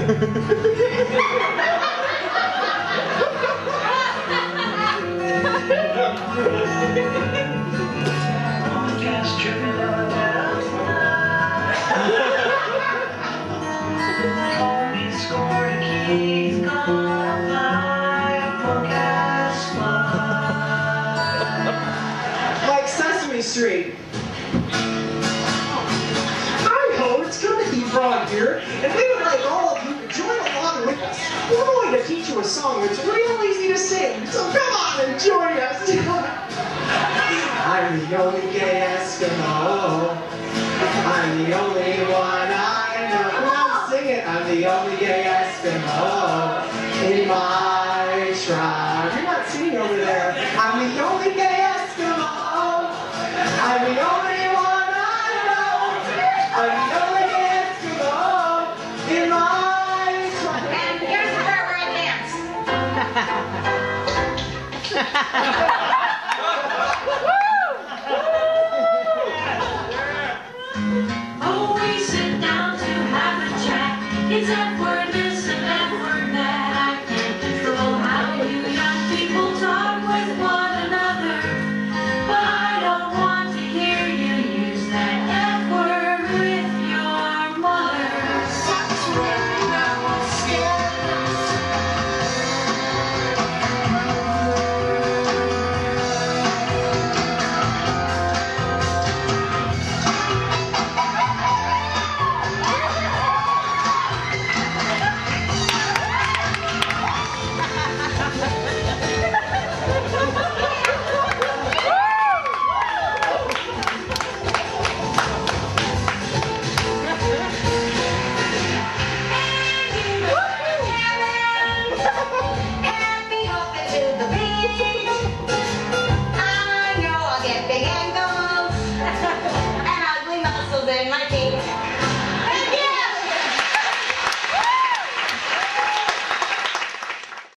Like Sesame Street. Hi ho, it's Timothy Frog here, and we would like all of you to join along with us. We're going to teach you a song that's real easy to sing, so come on and join us. I'm the only gay Eskimo. I'm the only one I know. Come on, sing it. I'm the only gay Eskimo in my tribe. You're not singing over there. I'm the only gay Eskimo. I'm the only one I know. I'm the only gay Eskimo in my tribe. And here's the part where I dance. Oh, we sit down to have a chat. It's awkward.